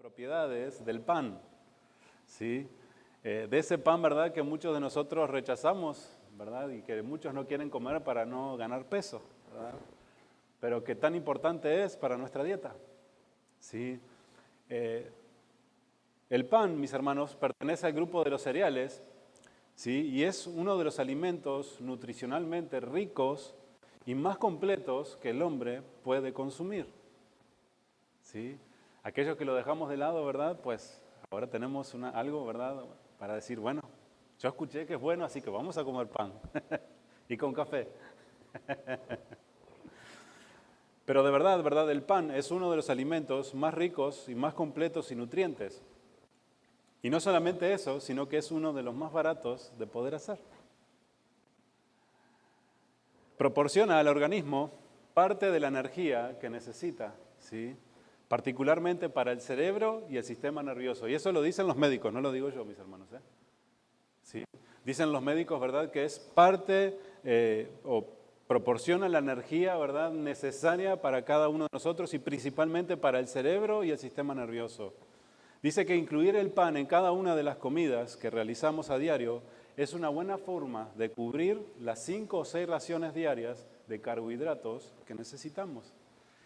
propiedades del pan, ¿sí? De ese pan, ¿verdad?, que muchos de nosotros rechazamos, ¿verdad?, y que muchos no quieren comer para no ganar peso, ¿verdad?, pero que tan importante es para nuestra dieta, ¿sí? El pan, mis hermanos, pertenece al grupo de los cereales, ¿sí?, y es uno de los alimentos nutricionalmente ricos y más completos que el hombre puede consumir, ¿sí? Aquellos que lo dejamos de lado, ¿verdad?, pues ahora tenemos algo, ¿verdad?, para decir, bueno, yo escuché que es bueno, así que vamos a comer pan y con café. Pero de verdad, el pan es uno de los alimentos más ricos y más completos y nutrientes. Y no solamente eso, sino que es uno de los más baratos de poder hacer. Proporciona al organismo parte de la energía que necesita, ¿sí?, particularmente para el cerebro y el sistema nervioso. Y eso lo dicen los médicos, no lo digo yo, mis hermanos, ¿sí? Dicen los médicos, ¿verdad?, que es parte o proporciona la energía, ¿verdad?, necesaria para cada uno de nosotros y principalmente para el cerebro y el sistema nervioso. Dice que incluir el pan en cada una de las comidas que realizamos a diario es una buena forma de cubrir las 5 o 6 raciones diarias de carbohidratos que necesitamos.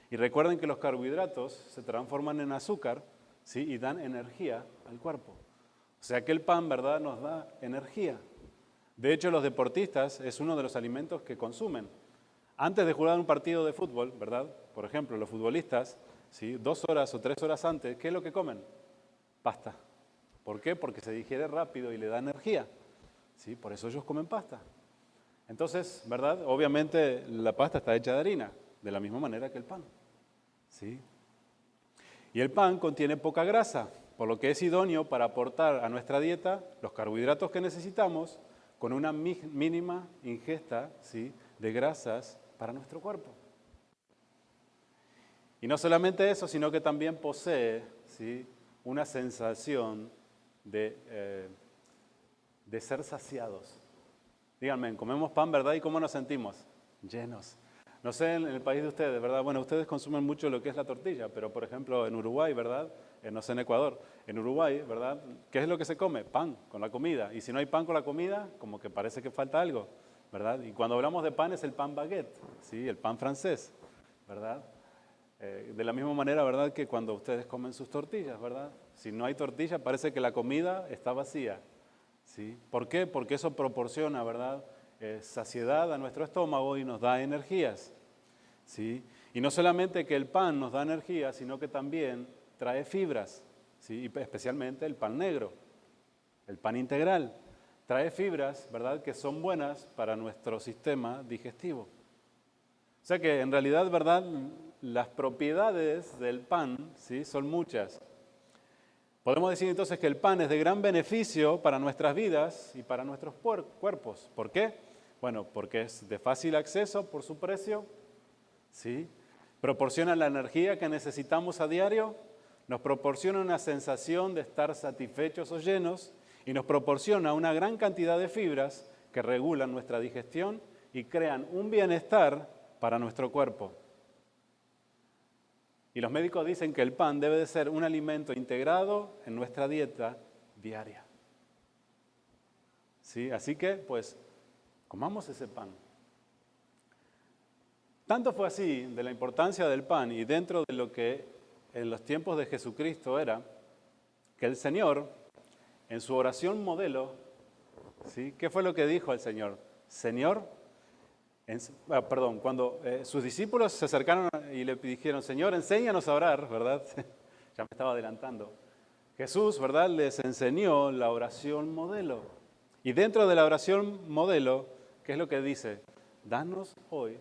Y recuerden que los carbohidratos se transforman en azúcar, ¿sí?, y dan energía al cuerpo. O sea que el pan, ¿verdad?, nos da energía. De hecho, los deportistas es uno de los alimentos que consumen. Antes de jugar un partido de fútbol, ¿verdad?, por ejemplo, los futbolistas, ¿sí?, 2 horas o 3 horas antes, ¿qué es lo que comen? Pasta. ¿Por qué? Porque se digiere rápido y le da energía, ¿sí? Por eso ellos comen pasta. Entonces, ¿verdad?, obviamente la pasta está hecha de harina, de la misma manera que el pan, ¿sí? Y el pan contiene poca grasa, por lo que es idóneo para aportar a nuestra dieta los carbohidratos que necesitamos con una mínima ingesta, ¿sí?, de grasas para nuestro cuerpo. Y no solamente eso, sino que también posee, ¿sí?, una sensación de ser saciados. Díganme, comemos pan, ¿verdad?, ¿y cómo nos sentimos? Llenos. No sé en el país de ustedes, ¿verdad? Bueno, ustedes consumen mucho lo que es la tortilla, pero por ejemplo en Uruguay, ¿verdad? No sé en Ecuador. En Uruguay, ¿verdad?, ¿qué es lo que se come? Pan con la comida. Y si no hay pan con la comida, como que parece que falta algo, ¿verdad? Y cuando hablamos de pan es el pan baguette, ¿sí?, el pan francés, ¿verdad? De la misma manera, ¿verdad?, que cuando ustedes comen sus tortillas, ¿verdad? Si no hay tortilla, parece que la comida está vacía, ¿sí? ¿Por qué? Porque eso proporciona, ¿verdad?, saciedad a nuestro estómago y nos da energías, ¿sí? Y no solamente que el pan nos da energía, sino que también trae fibras, ¿sí?, y especialmente el pan negro, el pan integral. Trae fibras, ¿verdad?, que son buenas para nuestro sistema digestivo. O sea que en realidad, ¿verdad?, las propiedades del pan, ¿sí?, son muchas. Podemos decir entonces que el pan es de gran beneficio para nuestras vidas y para nuestros cuerpos. ¿Por qué? Bueno, porque es de fácil acceso por su precio, ¿sí? Proporciona la energía que necesitamos a diario, nos proporciona una sensación de estar satisfechos o llenos y nos proporciona una gran cantidad de fibras que regulan nuestra digestión y crean un bienestar para nuestro cuerpo. Y los médicos dicen que el pan debe de ser un alimento integrado en nuestra dieta diaria, ¿sí? Así que, pues, comamos ese pan. Tanto fue así de la importancia del pan y dentro de lo que en los tiempos de Jesucristo era, que el Señor, en su oración modelo, ¿sí?, ¿qué fue lo que dijo el Señor? Cuando sus discípulos se acercaron y le dijeron, Señor, enséñanos a orar, ¿verdad? Ya me estaba adelantando. Jesús, ¿verdad?, les enseñó la oración modelo. Y dentro de la oración modelo, ¿qué es lo que dice? Danos hoy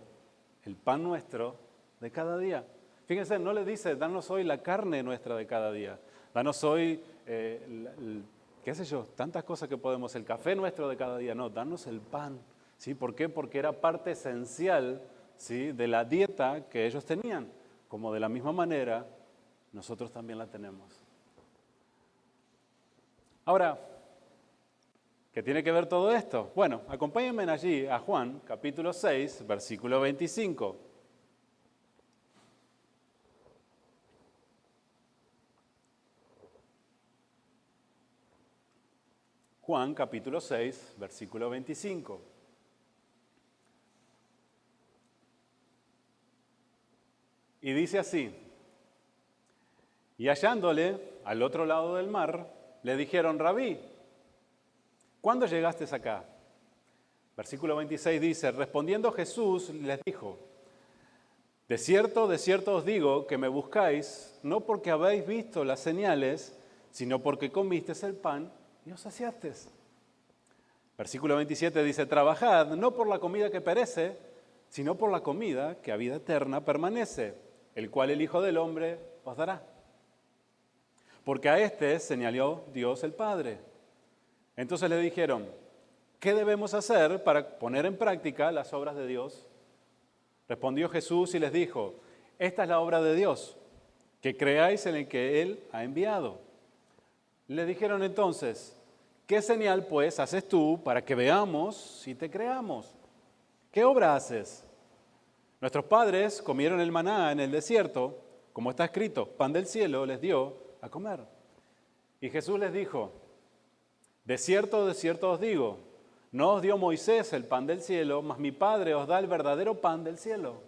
el pan nuestro de cada día. Fíjense, no le dice, danos hoy la carne nuestra de cada día. Danos hoy, qué sé yo, tantas cosas que podemos, el café nuestro de cada día. No, danos el pan. ¿Sí? ¿Por qué? Porque era parte esencial, ¿sí?, de la dieta que ellos tenían, como de la misma manera nosotros también la tenemos. Ahora, ¿qué tiene que ver todo esto? Bueno, acompáñenme allí a Juan, capítulo 6, versículo 25. Juan capítulo 6, versículo 25. Y dice así: y hallándole al otro lado del mar, le dijeron: Rabí, ¿cuándo llegaste acá? Versículo 26 dice: respondiendo Jesús les dijo: de cierto os digo que me buscáis, no porque habéis visto las señales, sino porque comisteis el pan y os saciasteis. Versículo 27 dice: trabajad no por la comida que perece, sino por la comida que a vida eterna permanece, el cual el Hijo del Hombre os dará. Porque a este señaló Dios el Padre. Entonces le dijeron: ¿qué debemos hacer para poner en práctica las obras de Dios? Respondió Jesús y les dijo: esta es la obra de Dios, que creáis en el que Él ha enviado. Le dijeron entonces: ¿qué señal pues haces tú para que veamos si te creamos? ¿Qué obra haces? Nuestros padres comieron el maná en el desierto, como está escrito: pan del cielo les dio a comer. Y Jesús les dijo: de cierto os digo, no os dio Moisés el pan del cielo, mas mi Padre os da el verdadero pan del cielo.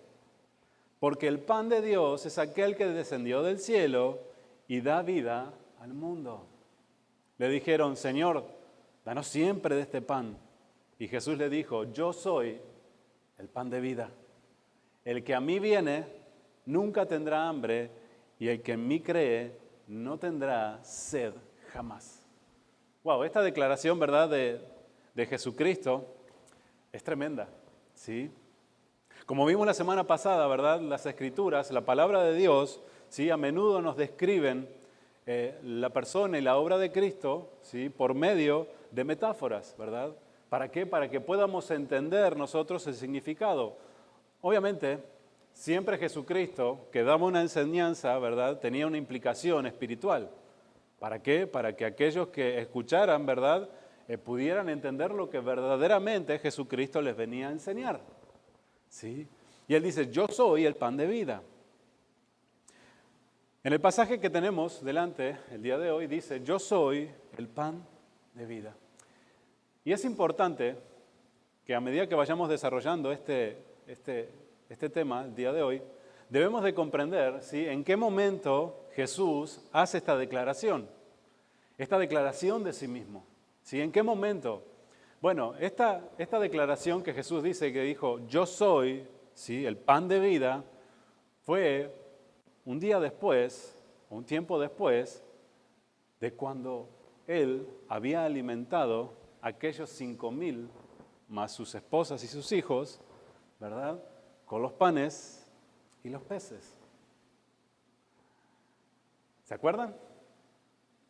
Porque el pan de Dios es aquel que descendió del cielo y da vida al mundo. Le dijeron: Señor, danos siempre de este pan. Y Jesús le dijo: yo soy el pan de vida. El que a mí viene nunca tendrá hambre, y el que en mí cree no tendrá sed jamás. Wow, esta declaración, ¿verdad?, de Jesucristo es tremenda, ¿sí? Como vimos la semana pasada, ¿verdad?, las Escrituras, la palabra de Dios, ¿sí?, a menudo nos describen la persona y la obra de Cristo, ¿sí?, por medio de metáforas, ¿verdad? ¿Para qué? Para que podamos entender nosotros el significado. Obviamente, siempre Jesucristo, que daba una enseñanza, ¿verdad?, tenía una implicación espiritual. ¿Para qué? Para que aquellos que escucharan, ¿verdad?, pudieran entender lo que verdaderamente Jesucristo les venía a enseñar. ¿Sí? Y Él dice: yo soy el pan de vida. En el pasaje que tenemos delante el día de hoy dice: yo soy el pan de vida. Y es importante que a medida que vayamos desarrollando este tema el día de hoy, debemos de comprender, ¿sí?, en qué momento Jesús hace esta declaración de sí mismo. ¿Sí? ¿En qué momento? Bueno, esta declaración que Jesús dice, que dijo: yo soy, ¿sí?, el pan de vida, fue un día después, un tiempo después, de cuando Él había alimentado a aquellos 5,000, más sus esposas y sus hijos, ¿verdad?, con los panes y los peces. ¿Se acuerdan?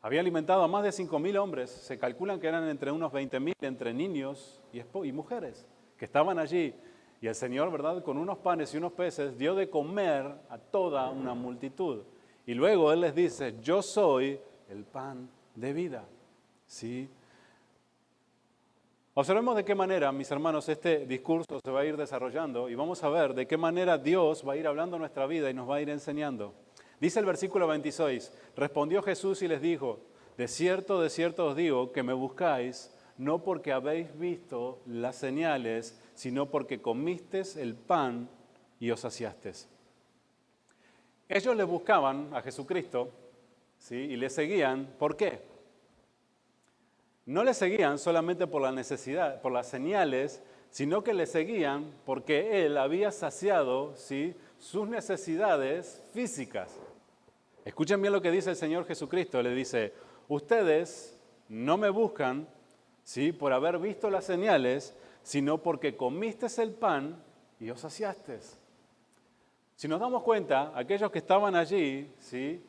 Había alimentado a más de 5,000 hombres. Se calculan que eran entre unos 20,000, entre niños y mujeres, que estaban allí. Y el Señor, ¿verdad?, con unos panes y unos peces, dio de comer a toda una multitud. Y luego Él les dice: yo soy el pan de vida. ¿Sí? Observemos de qué manera, mis hermanos, este discurso se va a ir desarrollando, y vamos a ver de qué manera Dios va a ir hablando a nuestra vida y nos va a ir enseñando. Dice el versículo 26, respondió Jesús y les dijo: de cierto os digo que me buscáis, no porque habéis visto las señales, sino porque comisteis el pan y os saciasteis. Ellos le buscaban a Jesucristo, ¿sí?, y le seguían. ¿Por qué? No le seguían solamente por la necesidad, por las señales, sino que le seguían porque Él había saciado, ¿sí?, sus necesidades físicas. Escuchen bien lo que dice el Señor Jesucristo. Le dice: ustedes no me buscan, ¿sí?, por haber visto las señales, sino porque comisteis el pan y os saciasteis. Si nos damos cuenta, aquellos que estaban allí, ¿sí?,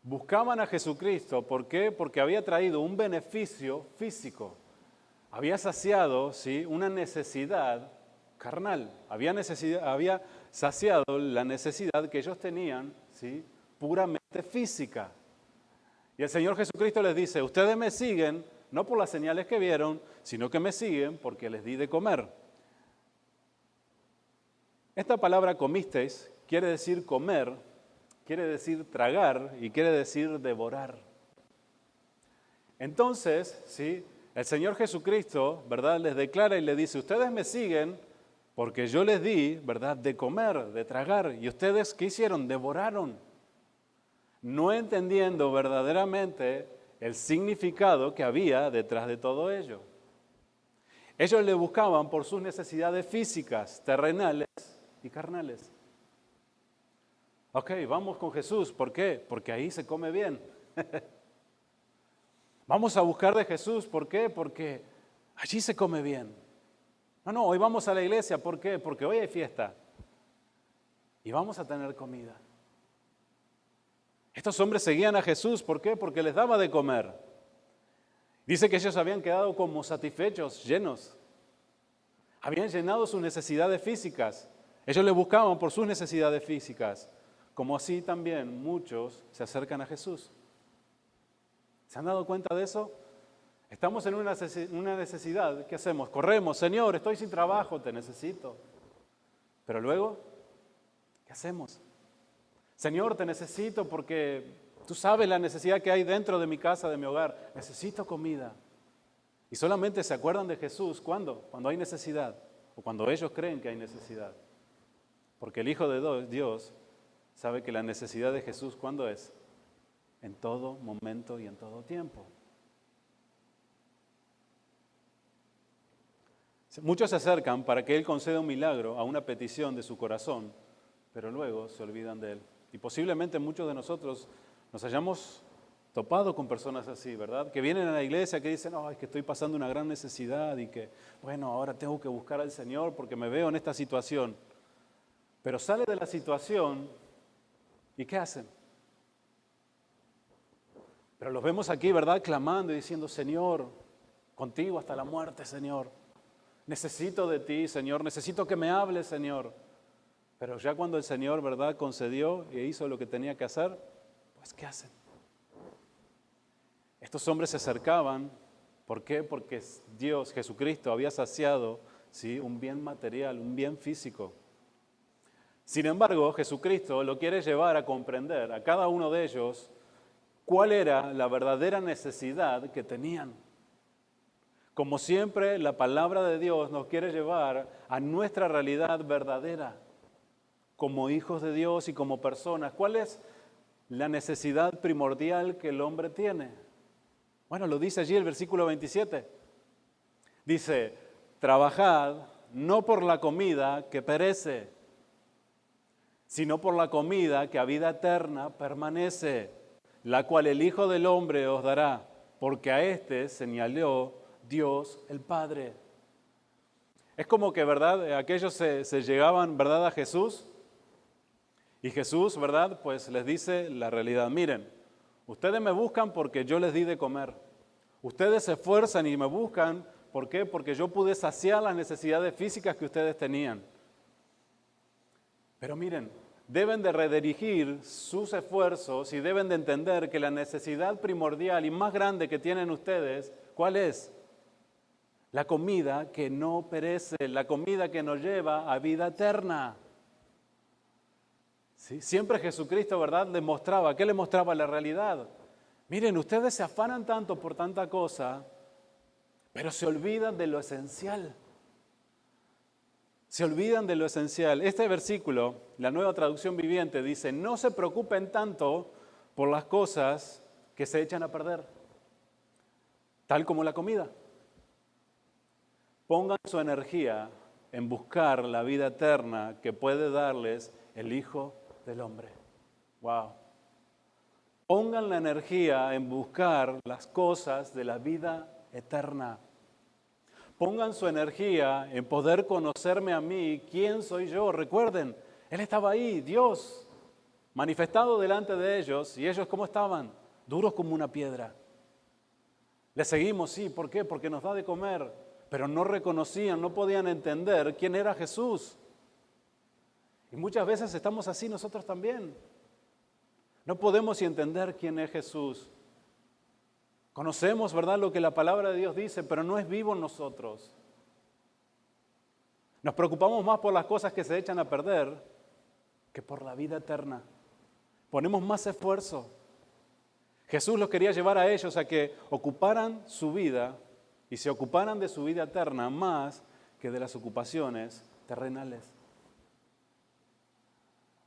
buscaban a Jesucristo. ¿Por qué? Porque había traído un beneficio físico. Había saciado, ¿sí?, una necesidad carnal. Había saciado la necesidad que ellos tenían, ¿sí?, puramente física. Y el Señor Jesucristo les dice: ustedes me siguen no por las señales que vieron, sino que me siguen porque les di de comer. Esta palabra comisteis quiere decir comer, quiere decir tragar y quiere decir devorar. Entonces, ¿sí?, el Señor Jesucristo, ¿verdad?, les declara y les dice, ustedes me siguen porque yo les di, ¿verdad?, de comer, de tragar. ¿Y ustedes qué hicieron? Devoraron. No entendiendo verdaderamente el significado que había detrás de todo ello. Ellos le buscaban por sus necesidades físicas, terrenales y carnales. Ok, vamos con Jesús. ¿Por qué? Porque ahí se come bien. Vamos a buscar de Jesús. ¿Por qué? Porque allí se come bien. No, hoy vamos a la iglesia. ¿Por qué? Porque hoy hay fiesta. Y vamos a tener comida. Estos hombres seguían a Jesús. ¿Por qué? Porque les daba de comer. Dice que ellos habían quedado como satisfechos, llenos. Habían llenado sus necesidades físicas. Ellos le buscaban por sus necesidades físicas. Como así también muchos se acercan a Jesús. ¿Se han dado cuenta de eso? Estamos en una necesidad. ¿Qué hacemos? Corremos. Señor, estoy sin trabajo, te necesito. Pero luego, ¿qué hacemos? Señor, te necesito porque tú sabes la necesidad que hay dentro de mi casa, de mi hogar. Necesito comida. Y solamente se acuerdan de Jesús, ¿cuándo? Cuando hay necesidad. O cuando ellos creen que hay necesidad. Porque el Hijo de Dios sabe que la necesidad de Jesús, ¿cuándo es? En todo momento y en todo tiempo. Muchos se acercan para que Él conceda un milagro a una petición de su corazón, pero luego se olvidan de Él. Y posiblemente muchos de nosotros nos hayamos topado con personas así, ¿verdad? Que vienen a la iglesia, que dicen, es que estoy pasando una gran necesidad y que, bueno, ahora tengo que buscar al Señor porque me veo en esta situación. Pero sale de la situación y ¿qué hacen? Pero los vemos aquí, ¿verdad? Clamando y diciendo, Señor, contigo hasta la muerte, Señor. Necesito de ti, Señor. Necesito que me hables, Señor. Pero ya cuando el Señor, ¿verdad?, concedió e hizo lo que tenía que hacer, pues ¿qué hacen? Estos hombres se acercaban. ¿Por qué? Porque Dios, Jesucristo, había saciado, ¿sí?, un bien material, un bien físico. Sin embargo, Jesucristo lo quiere llevar a comprender a cada uno de ellos cuál era la verdadera necesidad que tenían. Como siempre, la palabra de Dios nos quiere llevar a nuestra realidad verdadera, como hijos de Dios y como personas. ¿Cuál es la necesidad primordial que el hombre tiene? Bueno, lo dice allí el versículo 27. Dice, trabajad no por la comida que perece, sino por la comida que a vida eterna permanece, la cual el Hijo del Hombre os dará, porque a éste señaló Dios el Padre. Es como que, ¿verdad?, aquellos se llegaban, ¿verdad?, a Jesús, y Jesús, ¿verdad?, pues les dice la realidad. Miren, ustedes me buscan porque yo les di de comer. Ustedes se esfuerzan y me buscan, ¿por qué? Porque yo pude saciar las necesidades físicas que ustedes tenían. Pero miren, deben de redirigir sus esfuerzos y deben de entender que la necesidad primordial y más grande que tienen ustedes, ¿cuál es? La comida que no perece, la comida que nos lleva a vida eterna. ¿Sí? Siempre Jesucristo, ¿verdad?, les mostraba. ¿Qué les mostraba? La realidad. Miren, ustedes se afanan tanto por tanta cosa, pero se olvidan de lo esencial. Se olvidan de lo esencial. Este versículo, la Nueva Traducción Viviente, dice, no se preocupen tanto por las cosas que se echan a perder, tal como la comida. Pongan su energía en buscar la vida eterna que puede darles el Hijo del Hombre. Wow. Pongan la energía en buscar las cosas de la vida eterna. Pongan su energía en poder conocerme a mí, quién soy yo. Recuerden, Él estaba ahí, Dios, manifestado delante de ellos. ¿Y ellos cómo estaban? Duros como una piedra. Le seguimos, sí, ¿por qué? Porque nos da de comer. Pero no reconocían, no podían entender quién era Jesús. Y muchas veces estamos así nosotros también. No podemos entender quién es Jesús. Conocemos, ¿verdad?, lo que la palabra de Dios dice, pero no es vivo en nosotros. Nos preocupamos más por las cosas que se echan a perder que por la vida eterna. Ponemos más esfuerzo. Jesús los quería llevar a ellos a que ocuparan su vida y se ocuparan de su vida eterna más que de las ocupaciones terrenales.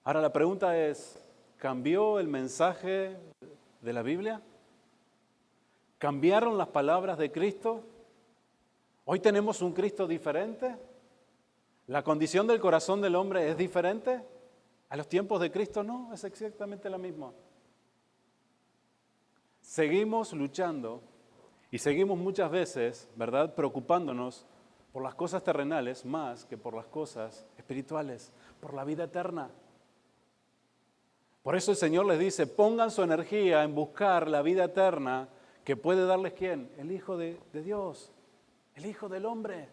Ahora la pregunta es, ¿cambió el mensaje de la Biblia? ¿Cambiaron las palabras de Cristo? ¿Hoy tenemos un Cristo diferente? ¿La condición del corazón del hombre es diferente? ¿A los tiempos de Cristo no? Es exactamente la misma. Seguimos luchando y seguimos muchas veces, ¿verdad?, preocupándonos por las cosas terrenales más que por las cosas espirituales, por la vida eterna. Por eso el Señor les dice, pongan su energía en buscar la vida eterna que puede darles ¿quién? El Hijo de Dios, el Hijo del hombre.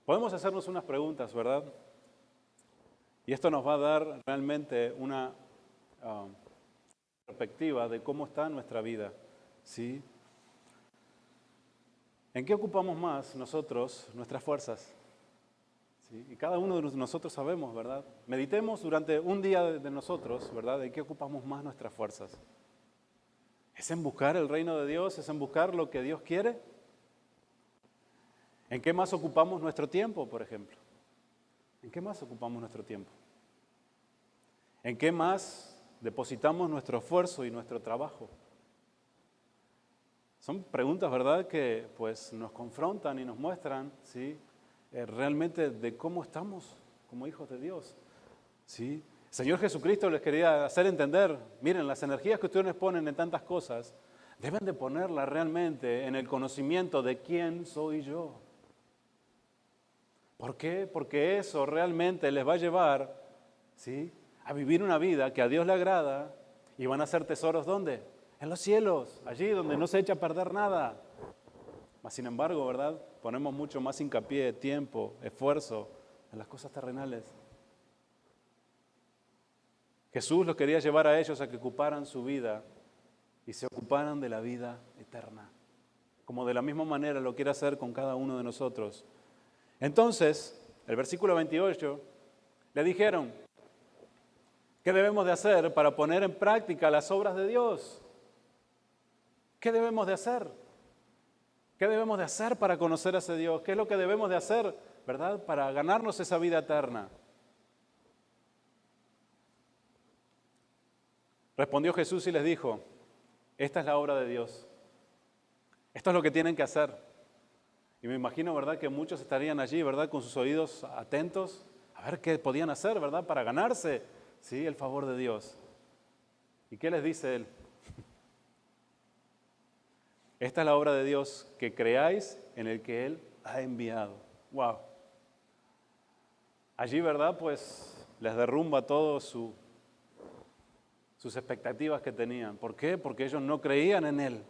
Podemos hacernos unas preguntas, ¿verdad? Y esto nos va a dar realmente una perspectiva de cómo está nuestra vida, ¿sí? ¿En qué ocupamos más nosotros nuestras fuerzas? ¿Sí? Y cada uno de nosotros sabemos, ¿verdad? Meditemos durante un día de nosotros, ¿verdad? ¿En qué ocupamos más nuestras fuerzas? ¿Es en buscar el reino de Dios? ¿Es en buscar lo que Dios quiere? ¿En qué más ocupamos nuestro tiempo, por ejemplo? ¿En qué más ocupamos nuestro tiempo? ¿En qué más depositamos nuestro esfuerzo y nuestro trabajo? Son preguntas, ¿verdad?, que pues nos confrontan y nos muestran, ¿sí?, realmente de cómo estamos como hijos de Dios, ¿sí? El Señor Jesucristo les quería hacer entender, miren, las energías que ustedes ponen en tantas cosas, deben de ponerlas realmente en el conocimiento de quién soy yo. ¿Por qué? Porque eso realmente les va a llevar, ¿sí?, a vivir una vida que a Dios le agrada y van a ser tesoros, ¿dónde? En los cielos, allí donde no se echa a perder nada. Mas, sin embargo, ¿verdad?, ponemos mucho más hincapié, tiempo, esfuerzo en las cosas terrenales. Jesús los quería llevar a ellos a que ocuparan su vida y se ocuparan de la vida eterna, como de la misma manera lo quiere hacer con cada uno de nosotros. Entonces, el versículo 28, le dijeron, ¿qué debemos de hacer para poner en práctica las obras de Dios? ¿Qué debemos de hacer? ¿Qué debemos de hacer para conocer a ese Dios? ¿Qué es lo que debemos de hacer, verdad, para ganarnos esa vida eterna? Respondió Jesús y les dijo, esta es la obra de Dios. Esto es lo que tienen que hacer. Y me imagino, ¿verdad?, que muchos estarían allí, ¿verdad?, con sus oídos atentos a ver qué podían hacer, ¿verdad?, para ganarse, ¿sí?, el favor de Dios. ¿Y qué les dice Él? Esta es la obra de Dios, que creáis en el que Él ha enviado. ¡Wow! Allí, ¿verdad?, pues les derrumba todo sus expectativas que tenían. ¿Por qué? Porque ellos no creían en Él.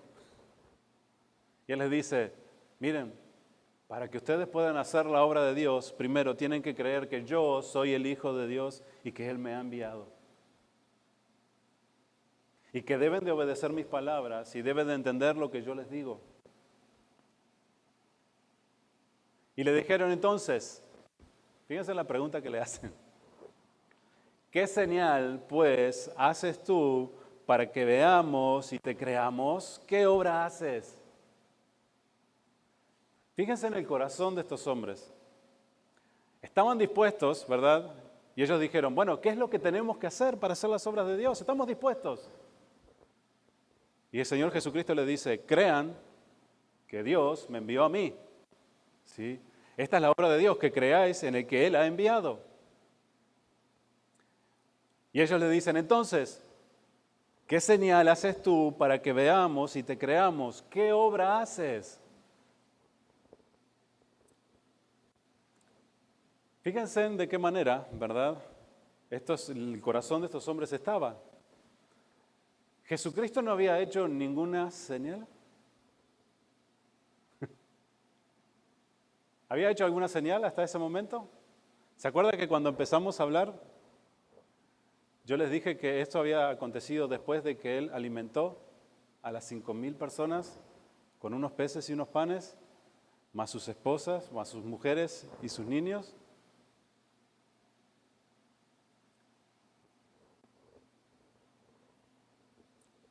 Y Él les dice, miren, para que ustedes puedan hacer la obra de Dios, primero tienen que creer que yo soy el Hijo de Dios y que Él me ha enviado. Y que deben de obedecer mis palabras y deben de entender lo que yo les digo. Y le dijeron entonces, fíjense la pregunta que le hacen. ¿Qué señal, pues, haces tú para que veamos y te creamos? ¿Qué obra haces? Fíjense en el corazón de estos hombres. Estaban dispuestos, ¿verdad? Y ellos dijeron, bueno, ¿qué es lo que tenemos que hacer para hacer las obras de Dios? Estamos dispuestos. Y el Señor Jesucristo les dice, crean que Dios me envió a mí. ¿Sí? Esta es la obra de Dios, que creáis en el que Él ha enviado. Y ellos le dicen, entonces, ¿qué señal haces tú para que veamos y te creamos? ¿Qué obra haces? Fíjense en de qué manera, ¿verdad? El corazón de estos hombres estaba. Jesucristo no había hecho ninguna señal. ¿Había hecho alguna señal hasta ese momento? ¿Se acuerda que cuando empezamos a hablar, yo les dije que esto había acontecido después de que Él alimentó a las 5,000 personas con unos peces y unos panes, más sus esposas, más sus mujeres y sus niños?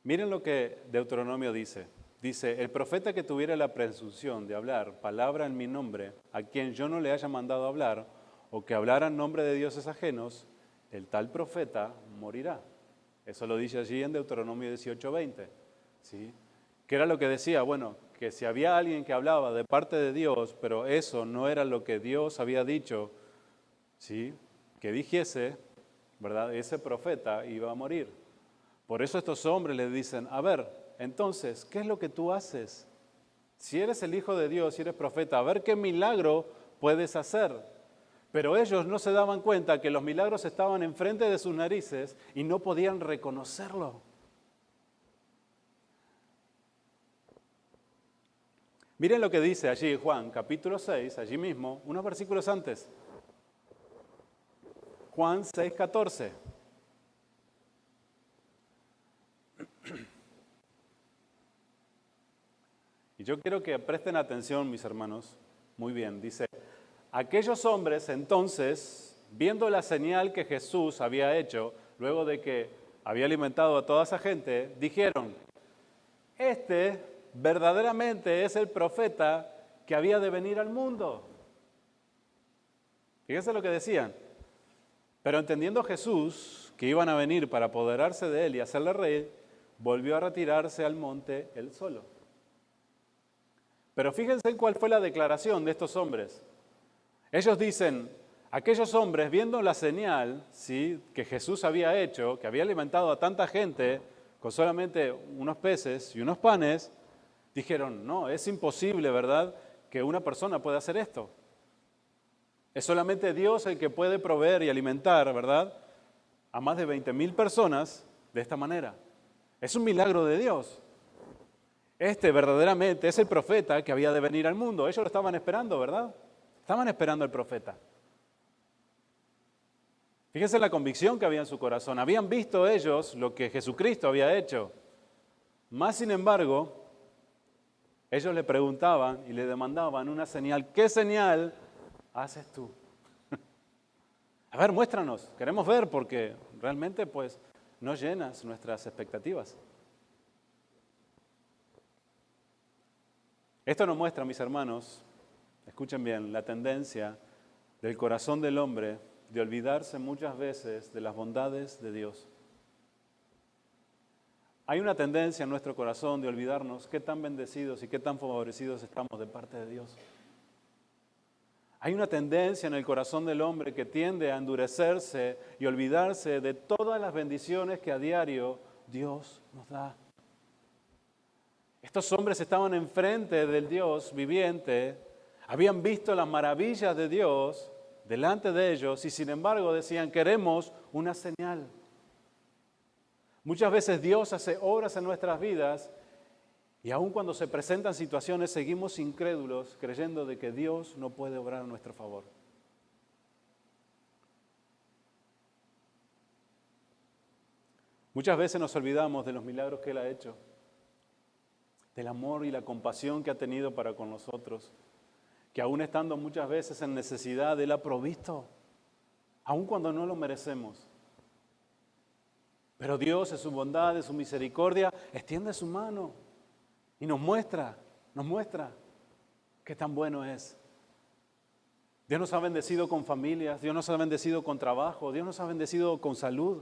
Miren lo que Deuteronomio dice. Dice, el profeta que tuviera la presunción de hablar palabra en mi nombre, a quien yo no le haya mandado hablar, o que hablara en nombre de dioses ajenos, el tal profeta morirá. Eso lo dice allí en Deuteronomio 18:20. ¿Sí? ¿Qué era lo que decía? Bueno, que si había alguien que hablaba de parte de Dios, pero eso no era lo que Dios había dicho, ¿sí? Que dijese, ¿verdad? Ese profeta iba a morir. Por eso estos hombres le dicen, a ver, entonces, ¿qué es lo que tú haces? Si eres el Hijo de Dios, si eres profeta, a ver qué milagro puedes hacer. Pero ellos no se daban cuenta que los milagros estaban enfrente de sus narices y no podían reconocerlo. Miren lo que dice allí Juan, capítulo 6, allí mismo, unos versículos antes. Juan 6:14. Y yo quiero que presten atención, mis hermanos, muy bien. Dice, aquellos hombres entonces, viendo la señal que Jesús había hecho, luego de que había alimentado a toda esa gente, dijeron, este verdaderamente es el profeta que había de venir al mundo. Fíjense lo que decían. Pero entendiendo Jesús que iban a venir para apoderarse de él y hacerle rey, volvió a retirarse al monte él solo. Pero fíjense en cuál fue la declaración de estos hombres. Ellos dicen, aquellos hombres viendo la señal, ¿sí?, que Jesús había hecho, que había alimentado a tanta gente con solamente unos peces y unos panes, dijeron, no, es imposible, ¿verdad?, que una persona pueda hacer esto. Es solamente Dios el que puede proveer y alimentar, ¿verdad?, a más de 20,000 personas de esta manera. Es un milagro de Dios. Este verdaderamente es el profeta que había de venir al mundo. Ellos lo estaban esperando, ¿verdad? Estaban esperando al profeta. Fíjense la convicción que había en su corazón. Habían visto ellos lo que Jesucristo había hecho. Más sin embargo, ellos le preguntaban y le demandaban una señal. ¿Qué señal haces tú? A ver, muéstranos. Queremos ver porque realmente pues no llenas nuestras expectativas. Esto nos muestra, mis hermanos, escuchen bien, la tendencia del corazón del hombre de olvidarse muchas veces de las bondades de Dios. Hay una tendencia en nuestro corazón de olvidarnos qué tan bendecidos y qué tan favorecidos estamos de parte de Dios. Hay una tendencia en el corazón del hombre que tiende a endurecerse y olvidarse de todas las bendiciones que a diario Dios nos da. Estos hombres estaban enfrente del Dios viviente, habían visto las maravillas de Dios delante de ellos y sin embargo decían, queremos una señal. Muchas veces Dios hace obras en nuestras vidas y aun cuando se presentan situaciones seguimos incrédulos creyendo de que Dios no puede obrar a nuestro favor. Muchas veces nos olvidamos de los milagros que Él ha hecho, del amor y la compasión que ha tenido para con nosotros, que aún estando muchas veces en necesidad, Él ha provisto, aun cuando no lo merecemos. Pero Dios, en su bondad, en su misericordia, extiende su mano y nos muestra qué tan bueno es. Dios nos ha bendecido con familias, Dios nos ha bendecido con trabajo, Dios nos ha bendecido con salud.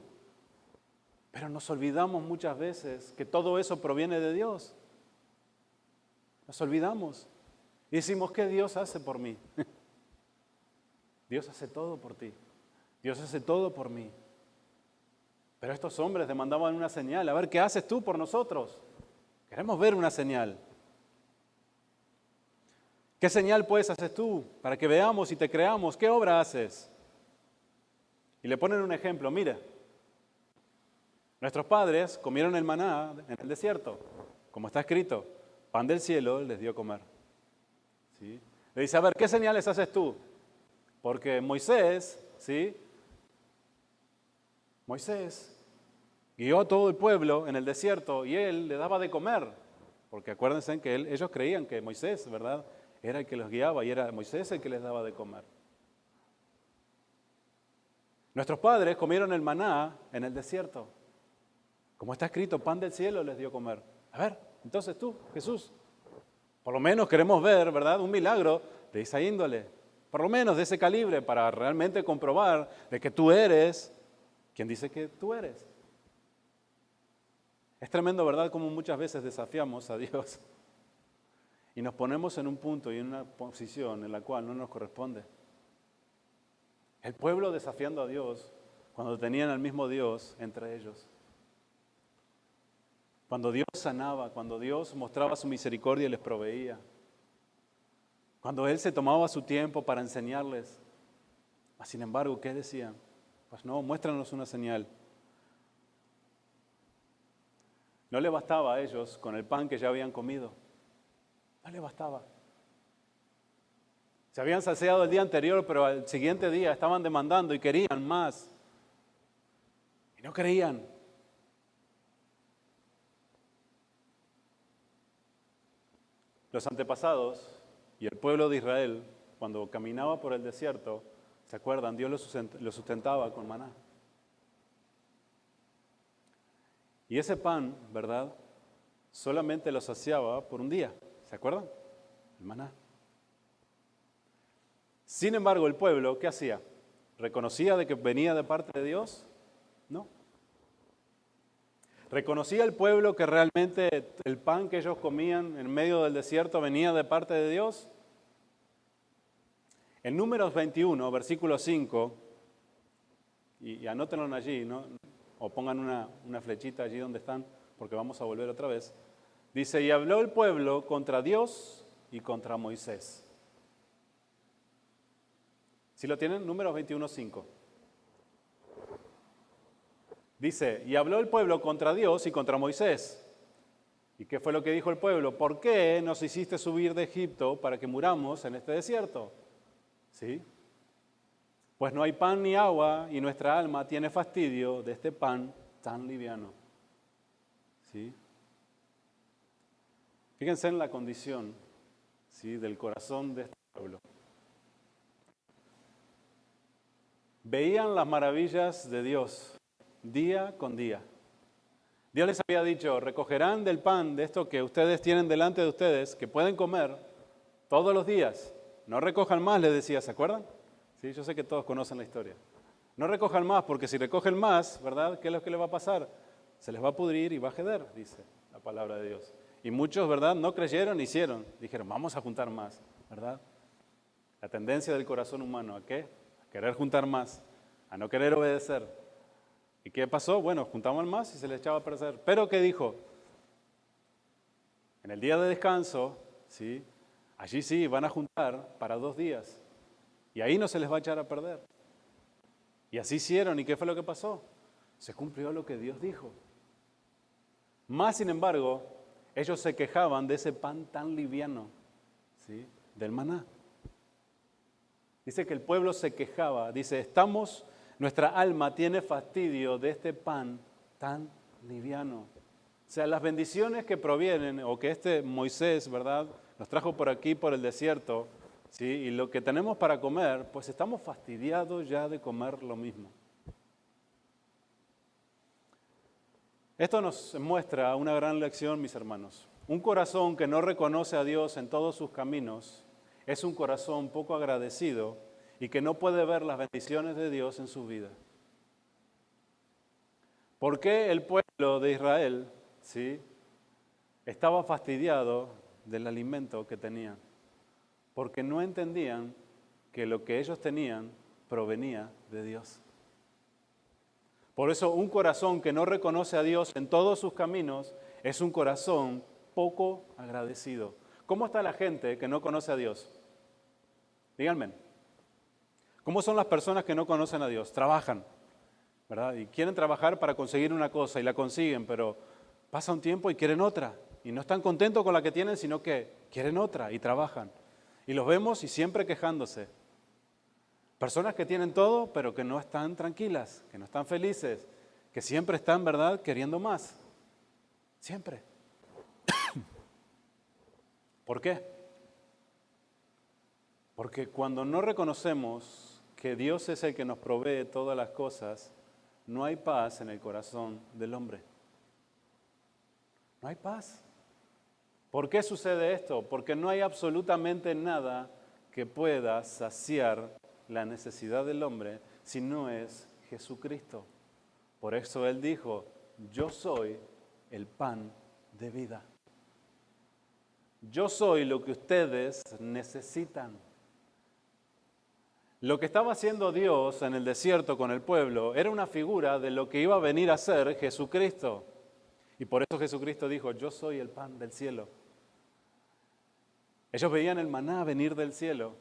Pero nos olvidamos muchas veces que todo eso proviene de Dios. Nos olvidamos y decimos, ¿qué Dios hace por mí? Dios hace todo por ti. Dios hace todo por mí. Pero estos hombres demandaban una señal. A ver, ¿qué haces tú por nosotros? Queremos ver una señal. ¿Qué señal pues haces tú para que veamos y te creamos? ¿Qué obra haces? Y le ponen un ejemplo. Mira, nuestros padres comieron el maná en el desierto, como está escrito. Pan del cielo les dio a comer. ¿Sí? Le dice, a ver, ¿qué señales haces tú? Porque Moisés guió a todo el pueblo en el desierto y él le daba de comer. Porque acuérdense que ellos creían que Moisés, ¿verdad?, era el que los guiaba y era Moisés el que les daba de comer. Nuestros padres comieron el maná en el desierto. Como está escrito, pan del cielo les dio a comer. A ver, entonces tú, Jesús, por lo menos queremos ver, ¿verdad?, un milagro de esa índole, por lo menos de ese calibre, para realmente comprobar de que tú eres quien dice que tú eres. Es tremendo, ¿verdad?, como muchas veces desafiamos a Dios y nos ponemos en un punto y en una posición en la cual no nos corresponde. El pueblo desafiando a Dios cuando tenían al mismo Dios entre ellos. Cuando Dios sanaba, cuando Dios mostraba su misericordia y les proveía. Cuando Él se tomaba su tiempo para enseñarles. Sin embargo, ¿qué decían? Pues no, muéstranos una señal. No le bastaba a ellos con el pan que ya habían comido. No le bastaba. Se habían saciado el día anterior, pero al siguiente día estaban demandando y querían más. Y no creían. Los antepasados y el pueblo de Israel, cuando caminaba por el desierto, ¿se acuerdan? Dios los sustentaba con maná. Y ese pan, ¿verdad?, solamente los saciaba por un día. ¿Se acuerdan? El maná. Sin embargo, el pueblo, ¿qué hacía? ¿Reconocía de que venía de parte de Dios? No. ¿Reconocía el pueblo que realmente el pan que ellos comían en medio del desierto venía de parte de Dios? En Números 21, versículo 5, y anótenlo allí, ¿no?, o pongan una flechita allí donde están, porque vamos a volver otra vez. Dice, y habló el pueblo contra Dios y contra Moisés. ¿Sí lo tienen? Números 21, 5. Dice, y habló el pueblo contra Dios y contra Moisés. ¿Y qué fue lo que dijo el pueblo? ¿Por qué nos hiciste subir de Egipto para que muramos en este desierto? ¿Sí? Pues no hay pan ni agua y nuestra alma tiene fastidio de este pan tan liviano. ¿Sí? Fíjense en la condición, ¿sí?, del corazón de este pueblo. Veían las maravillas de Dios día con día. Dios les había dicho, recogerán del pan de esto que ustedes tienen delante de ustedes, que pueden comer todos los días. No recojan más, les decía, ¿se acuerdan? Sí, yo sé que todos conocen la historia. No recojan más, porque si recogen más, ¿verdad?, ¿qué es lo que les va a pasar? Se les va a pudrir y va a jeder, dice la palabra de Dios. Y muchos, ¿verdad?, no creyeron, hicieron. Dijeron, vamos a juntar más, ¿verdad? La tendencia del corazón humano, ¿a qué? A querer juntar más, a no querer obedecer. ¿Y qué pasó? Bueno, juntaban más y se les echaba a perder. Pero ¿qué dijo? En el día de descanso, ¿sí?, allí sí van a juntar para 2 días. Y ahí no se les va a echar a perder. Y así hicieron. ¿Y qué fue lo que pasó? Se cumplió lo que Dios dijo. Más sin embargo, ellos se quejaban de ese pan tan liviano, ¿sí?, del maná. Dice que el pueblo se quejaba. Dice, nuestra alma tiene fastidio de este pan tan liviano. O sea, las bendiciones que provienen, o que este Moisés, ¿verdad?, nos trajo por aquí, por el desierto, ¿sí?, y lo que tenemos para comer, pues estamos fastidiados ya de comer lo mismo. Esto nos muestra una gran lección, mis hermanos. Un corazón que no reconoce a Dios en todos sus caminos es un corazón poco agradecido y que no puede ver las bendiciones de Dios en su vida. ¿Por qué el pueblo de Israel, ¿sí?, estaba fastidiado del alimento que tenían? Porque no entendían que lo que ellos tenían provenía de Dios. Por eso un corazón que no reconoce a Dios en todos sus caminos es un corazón poco agradecido. ¿Cómo está la gente que no conoce a Dios? Díganme. ¿Cómo son las personas que no conocen a Dios? Trabajan, ¿verdad? Y quieren trabajar para conseguir una cosa y la consiguen, pero pasa un tiempo y quieren otra. Y no están contentos con la que tienen, sino que quieren otra y trabajan. Y los vemos y siempre quejándose. Personas que tienen todo, pero que no están tranquilas, que no están felices, que siempre están, ¿verdad?, queriendo más. Siempre. ¿Por qué? Porque cuando no reconocemos que Dios es el que nos provee todas las cosas, no hay paz en el corazón del hombre. no hay paz. ¿Por qué sucede esto? Porque no hay absolutamente nada que pueda saciar la necesidad del hombre si no es Jesucristo. Por eso Él dijo, yo soy el pan de vida. Yo soy lo que ustedes necesitan. Lo que estaba haciendo Dios en el desierto con el pueblo era una figura de lo que iba a venir a ser Jesucristo. Y por eso Jesucristo dijo, yo soy el pan del cielo. Ellos veían el maná venir del cielo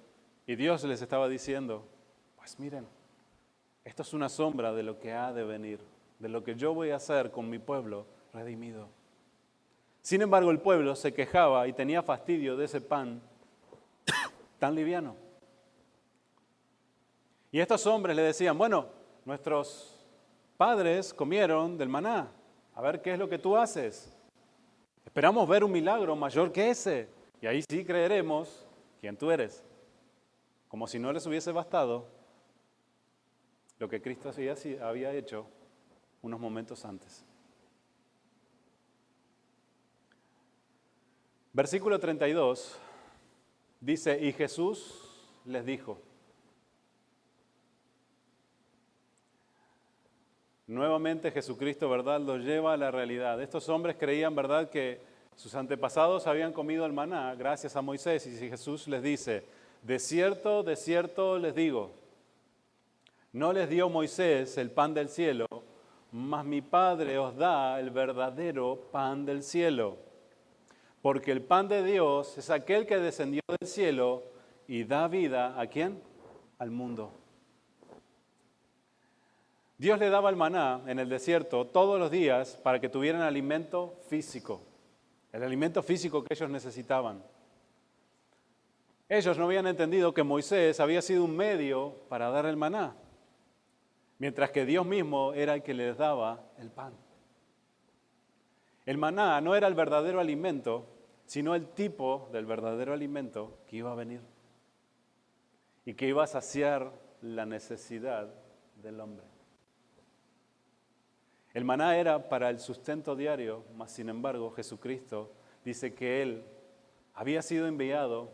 y Dios les estaba diciendo, pues miren, esto es una sombra de lo que ha de venir, de lo que yo voy a hacer con mi pueblo redimido. Sin embargo, el pueblo se quejaba y tenía fastidio de ese pan tan liviano. Y estos hombres le decían, bueno, nuestros padres comieron del maná, a ver qué es lo que tú haces. Esperamos ver un milagro mayor que ese, y ahí sí creeremos quién tú eres. Como si no les hubiese bastado lo que Cristo había hecho unos momentos antes. Versículo 32 dice, y Jesús les dijo. Nuevamente Jesucristo, ¿verdad?, los lleva a la realidad. Estos hombres creían, ¿verdad?, que sus antepasados habían comido el maná gracias a Moisés. Y si Jesús les dice, de cierto les digo, no les dio Moisés el pan del cielo, mas mi Padre os da el verdadero pan del cielo. Porque el pan de Dios es aquel que descendió del cielo y da vida, ¿a quién? Al mundo. Dios le daba el maná en el desierto todos los días para que tuvieran alimento físico, el alimento físico que ellos necesitaban. Ellos no habían entendido que Moisés había sido un medio para dar el maná, mientras que Dios mismo era el que les daba el pan. El maná no era el verdadero alimento, sino el tipo del verdadero alimento que iba a venir y que iba a saciar la necesidad del hombre. El maná era para el sustento diario, mas sin embargo Jesucristo dice que Él había sido enviado,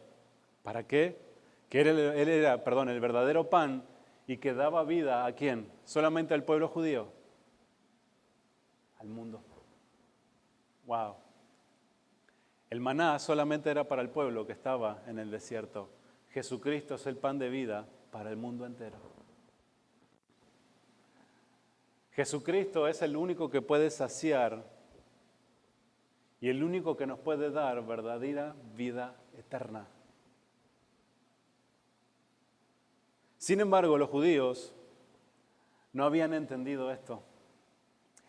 ¿para qué? Que Él era el verdadero pan y que daba vida ¿a quién? Solamente al pueblo judío, al mundo. ¡Wow! El maná solamente era para el pueblo que estaba en el desierto. Jesucristo es el pan de vida para el mundo entero. Jesucristo es el único que puede saciar y el único que nos puede dar verdadera vida eterna. Sin embargo, los judíos no habían entendido esto.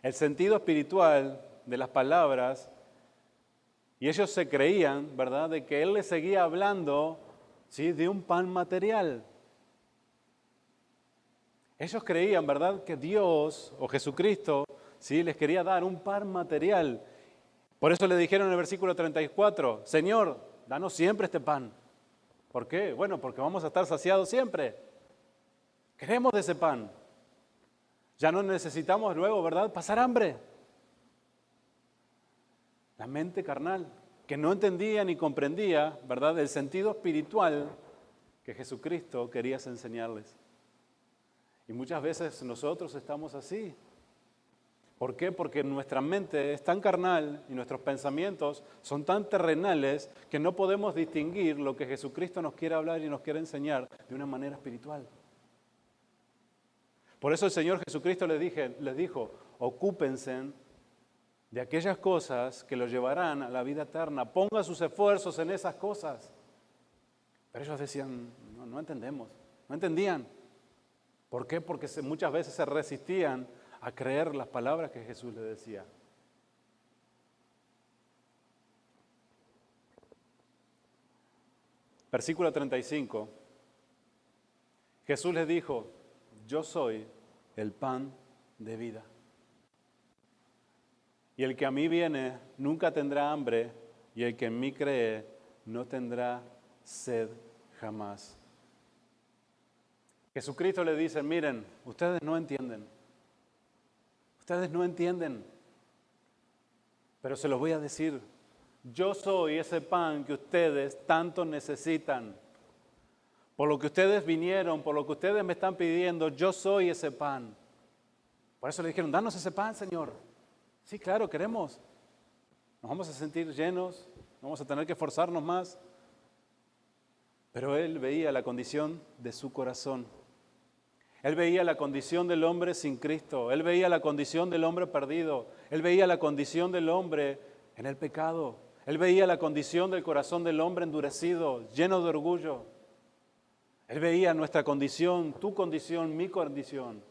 El sentido espiritual de las palabras, y ellos se creían, ¿verdad?, de que Él les seguía hablando, ¿sí?, de un pan material. Ellos creían, ¿verdad?, que Dios o Jesucristo, ¿sí?, les quería dar un pan material. Por eso le dijeron en el versículo 34, Señor, danos siempre este pan. ¿Por qué? Bueno, porque vamos a estar saciados siempre. Queremos de ese pan. Ya no necesitamos luego, ¿verdad?, pasar hambre. La mente carnal, que no entendía ni comprendía, ¿verdad?, el sentido espiritual que Jesucristo quería enseñarles. Y muchas veces nosotros estamos así. ¿Por qué? Porque nuestra mente es tan carnal y nuestros pensamientos son tan terrenales que no podemos distinguir lo que Jesucristo nos quiere hablar y nos quiere enseñar de una manera espiritual. Por eso el Señor Jesucristo les dijo, ocúpense de aquellas cosas que los llevarán a la vida eterna. Pongan sus esfuerzos en esas cosas. Pero ellos decían, no entendemos, no entendían. ¿Por qué? Porque muchas veces se resistían a creer las palabras que Jesús les decía. Versículo 35. Jesús les dijo, yo soy el pan de vida. Y el que a mí viene nunca tendrá hambre, y el que en mí cree no tendrá sed jamás. Jesucristo le dice, miren, ustedes no entienden. Ustedes no entienden. Pero se los voy a decir, yo soy ese pan que ustedes tanto necesitan. Por lo que ustedes vinieron, por lo que ustedes me están pidiendo, yo soy ese pan. Por eso le dijeron, danos ese pan, Señor. Sí, claro, queremos. Nos vamos a sentir llenos, no vamos a tener que esforzarnos más. Pero él veía la condición de su corazón. Él veía la condición del hombre sin Cristo. Él veía la condición del hombre perdido. Él veía la condición del hombre en el pecado. Él veía la condición del corazón del hombre endurecido, lleno de orgullo. Él veía nuestra condición, tu condición, mi condición.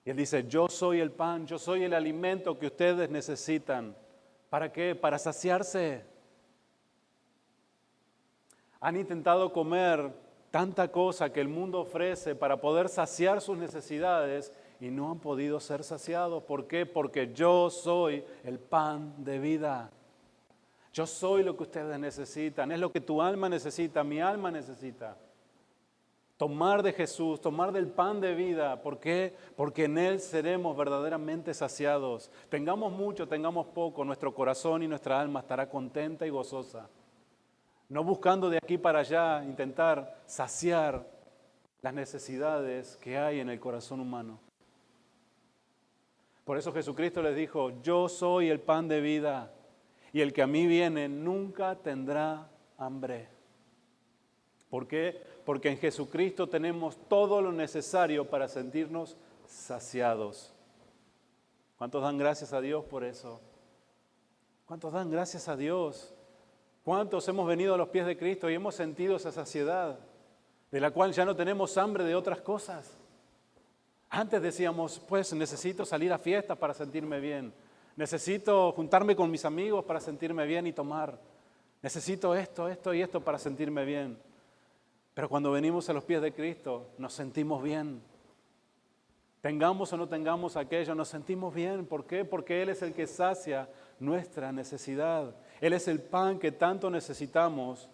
Y él dice, yo soy el pan, yo soy el alimento que ustedes necesitan. ¿Para qué? Para saciarse. Han intentado comer tanta cosa que el mundo ofrece para poder saciar sus necesidades y no han podido ser saciados. ¿Por qué? Porque yo soy el pan de vida. Yo soy lo que ustedes necesitan, es lo que tu alma necesita, mi alma necesita. Tomar de Jesús, tomar del pan de vida. ¿Por qué? Porque en Él seremos verdaderamente saciados. Tengamos mucho, tengamos poco, nuestro corazón y nuestra alma estará contenta y gozosa. No buscando de aquí para allá, intentar saciar las necesidades que hay en el corazón humano. Por eso Jesucristo les dijo, yo soy el pan de vida y el que a mí viene nunca tendrá hambre. ¿Por qué? Porque en Jesucristo tenemos todo lo necesario para sentirnos saciados. ¿Cuántos dan gracias a Dios por eso? ¿Cuántos dan gracias a Dios? ¿Cuántos hemos venido a los pies de Cristo y hemos sentido esa saciedad, de la cual ya no tenemos hambre de otras cosas? Antes decíamos, pues necesito salir a fiestas para sentirme bien. Necesito juntarme con mis amigos para sentirme bien y tomar. Necesito esto y esto para sentirme bien. Pero cuando venimos a los pies de Cristo, nos sentimos bien. Tengamos o no tengamos aquello, nos sentimos bien. ¿Por qué? Porque Él es el que sacia nuestra necesidad. Él es el pan que tanto necesitamos.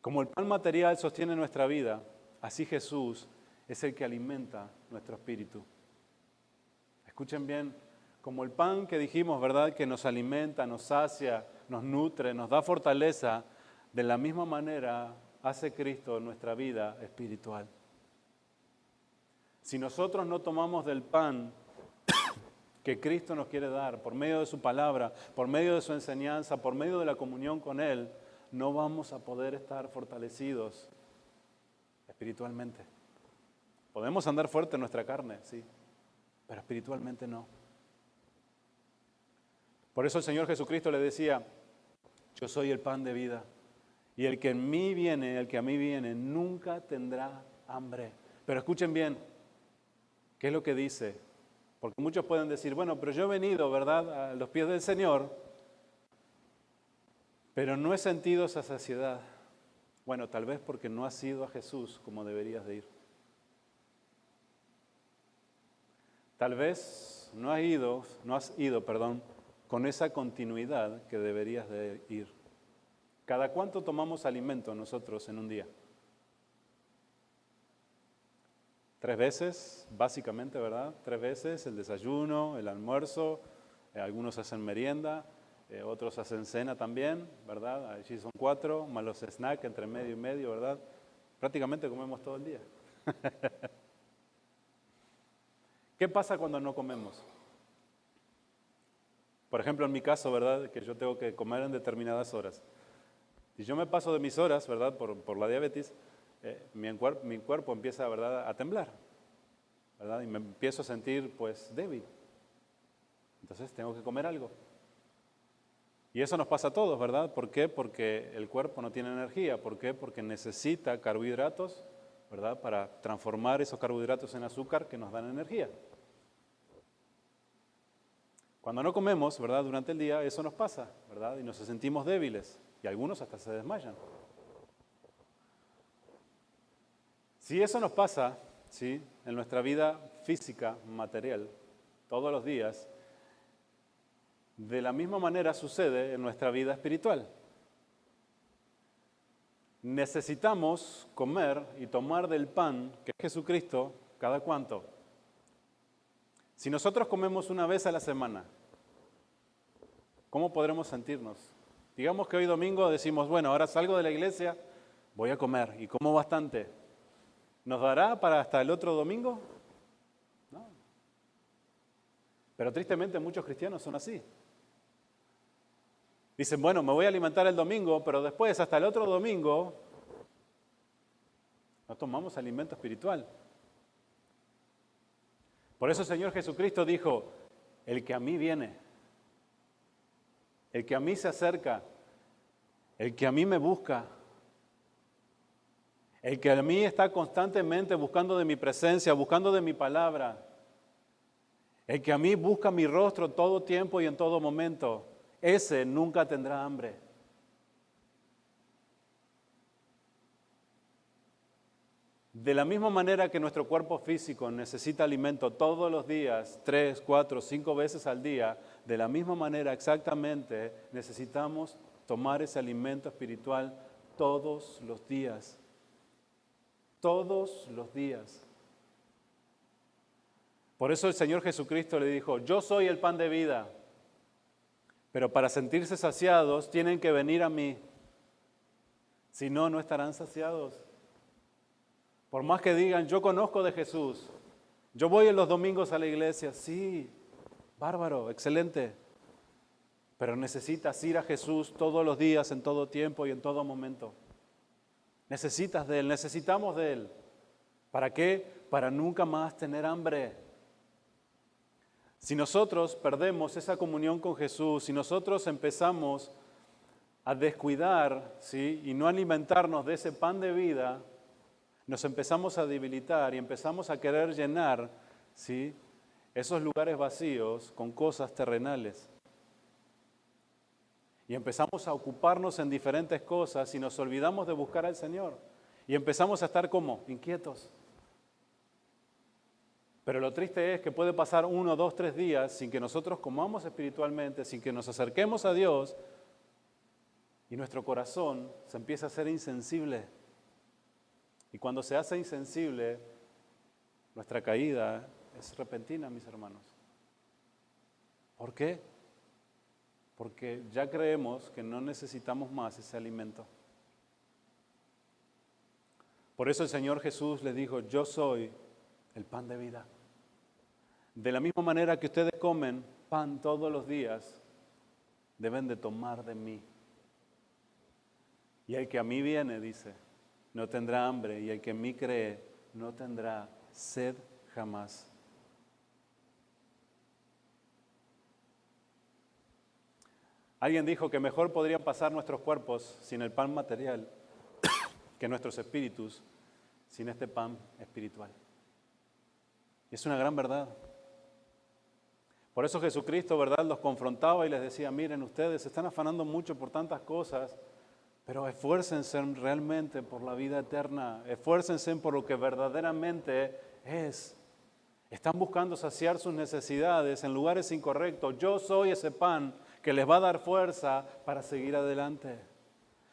Como el pan material sostiene nuestra vida, así Jesús es el que alimenta nuestro espíritu. Escuchen bien, como el pan que dijimos, ¿verdad? Que nos alimenta, nos sacia, nos nutre, nos da fortaleza, de la misma manera hace Cristo en nuestra vida espiritual. Si nosotros no tomamos del pan que Cristo nos quiere dar por medio de su palabra, por medio de su enseñanza, por medio de la comunión con Él, no vamos a poder estar fortalecidos espiritualmente. Podemos andar fuerte en nuestra carne, sí, pero espiritualmente no. Por eso el Señor Jesucristo le decía, yo soy el pan de vida, y el que en mí viene, el que a mí viene, nunca tendrá hambre. Pero escuchen bien, ¿qué es lo que dice? Porque muchos pueden decir, bueno, pero yo he venido, ¿verdad?, a los pies del Señor, pero no he sentido esa saciedad. Bueno, tal vez porque no has ido a Jesús como deberías de ir. Tal vez no has ido, con esa continuidad que deberías de ir. ¿Cada cuánto tomamos alimento nosotros en un día? 3 veces, básicamente, ¿verdad? 3 veces, el desayuno, el almuerzo, algunos hacen merienda, otros hacen cena también, ¿verdad? Allí son 4, más los snacks entre medio y medio, ¿verdad? Prácticamente comemos todo el día. ¿Qué pasa cuando no comemos? Por ejemplo, en mi caso, ¿verdad? Que yo tengo que comer en determinadas horas. Si yo me paso de mis horas, ¿verdad? Por la diabetes, mi cuerpo empieza, ¿verdad?, a temblar, ¿verdad? Y me empiezo a sentir, pues, débil. Entonces tengo que comer algo. Y eso nos pasa a todos, ¿verdad? ¿Por qué? Porque el cuerpo no tiene energía. ¿Por qué? Porque necesita carbohidratos, ¿verdad?, para transformar esos carbohidratos en azúcar que nos dan energía. Cuando no comemos, ¿verdad?, durante el día, eso nos pasa, ¿verdad? Y nos sentimos débiles. Y algunos hasta se desmayan. Si eso nos pasa, ¿sí?, en nuestra vida física, material, todos los días, de la misma manera sucede en nuestra vida espiritual. Necesitamos comer y tomar del pan, que es Jesucristo, ¿cada cuánto? Si nosotros comemos una vez a la semana, ¿cómo podremos sentirnos? Digamos que hoy domingo decimos, bueno, ahora salgo de la iglesia, voy a comer y como bastante. ¿Nos dará para hasta el otro domingo? No. Pero tristemente muchos cristianos son así. Dicen, bueno, me voy a alimentar el domingo, pero después hasta el otro domingo no tomamos alimento espiritual. Por eso el Señor Jesucristo dijo, el que a mí viene, el que a mí se acerca, el que a mí me busca, el que a mí está constantemente buscando de mi presencia, buscando de mi palabra, el que a mí busca mi rostro todo tiempo y en todo momento, ese nunca tendrá hambre. De la misma manera que nuestro cuerpo físico necesita alimento todos los días, 3, 4, 5 veces al día, de la misma manera exactamente necesitamos tomar ese alimento espiritual todos los días. Todos los días. Por eso el Señor Jesucristo le dijo, yo soy el pan de vida, pero para sentirse saciados tienen que venir a mí, si no, no estarán saciados. Por más que digan, yo conozco de Jesús, yo voy en los domingos a la iglesia, sí, bárbaro, excelente, pero necesitas ir a Jesús todos los días, en todo tiempo y en todo momento. Necesitas de Él, necesitamos de Él. ¿Para qué? Para nunca más tener hambre. Si nosotros perdemos esa comunión con Jesús, si nosotros empezamos a descuidar, ¿sí?, y no alimentarnos de ese pan de vida, nos empezamos a debilitar y empezamos a querer llenar, ¿sí?, esos lugares vacíos con cosas terrenales. Y empezamos a ocuparnos en diferentes cosas y nos olvidamos de buscar al Señor. Y empezamos a estar como inquietos. Pero lo triste es que puede pasar 1, 2, 3 días sin que nosotros comamos espiritualmente, sin que nos acerquemos a Dios y nuestro corazón se empieza a hacer insensible. Y cuando se hace insensible, nuestra caída es repentina, mis hermanos. ¿Por qué? Porque ya creemos que no necesitamos más ese alimento. Por eso el Señor Jesús les dijo, yo soy el pan de vida. De la misma manera que ustedes comen pan todos los días, deben de tomar de mí. Y el que a mí viene, dice, no tendrá hambre, y el que en mí cree, no tendrá sed jamás. Alguien dijo que mejor podrían pasar nuestros cuerpos sin el pan material que nuestros espíritus sin este pan espiritual. Y es una gran verdad. Por eso Jesucristo, ¿verdad?, los confrontaba y les decía, miren, ustedes se están afanando mucho por tantas cosas, pero esfuércense realmente por la vida eterna, esfuércense por lo que verdaderamente es. Están buscando saciar sus necesidades en lugares incorrectos. Yo soy ese pan que les va a dar fuerza para seguir adelante.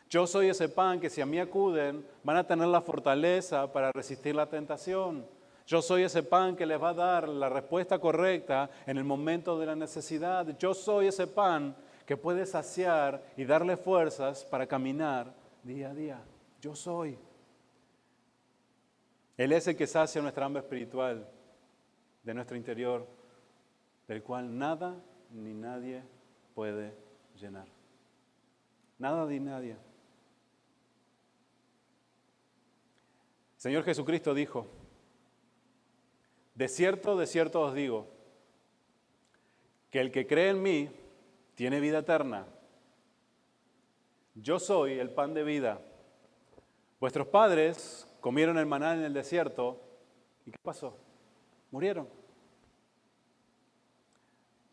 Yo soy ese pan que si a mí acuden van a tener la fortaleza para resistir la tentación. Yo soy ese pan que les va a dar la respuesta correcta en el momento de la necesidad. Yo soy ese pan que puede saciar y darle fuerzas para caminar día a día. Yo soy. Él es el que sacia nuestra hambre espiritual de nuestro interior, del cual nada ni nadie puede llenar. Nada ni nadie. Señor Jesucristo dijo, de cierto os digo, que el que cree en mí tiene vida eterna. Yo soy el pan de vida. Vuestros padres comieron el maná en el desierto. ¿Y qué pasó? Murieron.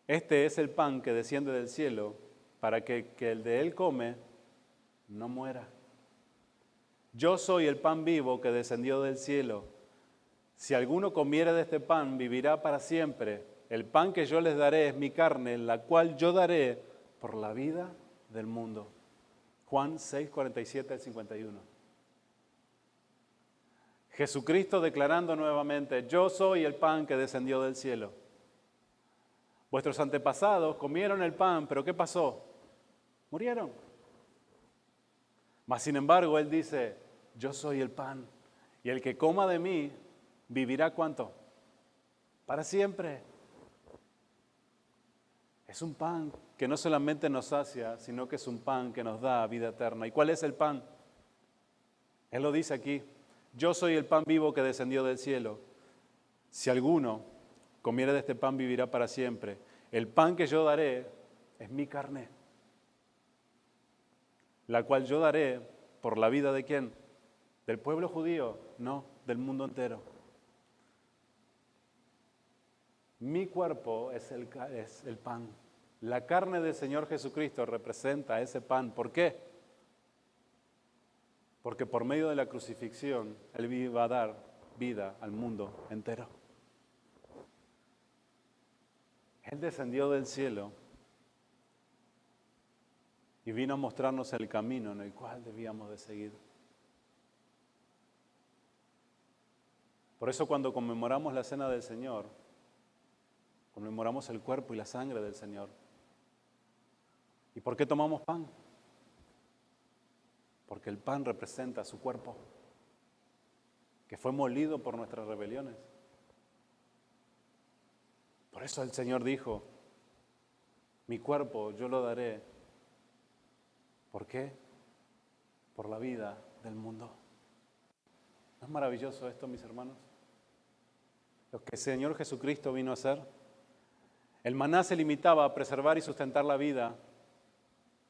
Este es el pan que desciende del cielo para que el de él come no muera. Yo soy el pan vivo que descendió del cielo. Si alguno comiere de este pan, vivirá para siempre. El pan que yo les daré es mi carne, la cual yo daré por la vida del mundo. Juan 6, 47 al 51. Jesucristo declarando nuevamente, yo soy el pan que descendió del cielo. Vuestros antepasados comieron el pan, pero ¿qué pasó? Murieron. Mas sin embargo, Él dice, yo soy el pan, y el que coma de mí, vivirá ¿cuánto? Para siempre. Es un pan que no solamente nos sacia, sino que es un pan que nos da vida eterna. ¿Y cuál es el pan? Él lo dice aquí, yo soy el pan vivo que descendió del cielo. Si alguno comiere de este pan, vivirá para siempre. El pan que yo daré es mi carne, la cual yo daré por la vida ¿de quién? ¿Del pueblo judío? No, del mundo entero. Mi cuerpo es el pan. La carne del Señor Jesucristo representa ese pan. ¿Por qué? Porque por medio de la crucifixión, Él iba a dar vida al mundo entero. Él descendió del cielo y vino a mostrarnos el camino en el cual debíamos de seguir. Por eso cuando conmemoramos la cena del Señor, conmemoramos el cuerpo y la sangre del Señor. ¿Y por qué tomamos pan? Porque el pan representa su cuerpo, que fue molido por nuestras rebeliones. Por eso el Señor dijo, mi cuerpo yo lo daré. ¿Por qué? Por la vida del mundo. ¿No es maravilloso esto, mis hermanos? Lo que el Señor Jesucristo vino a hacer. El maná se limitaba a preservar y sustentar la vida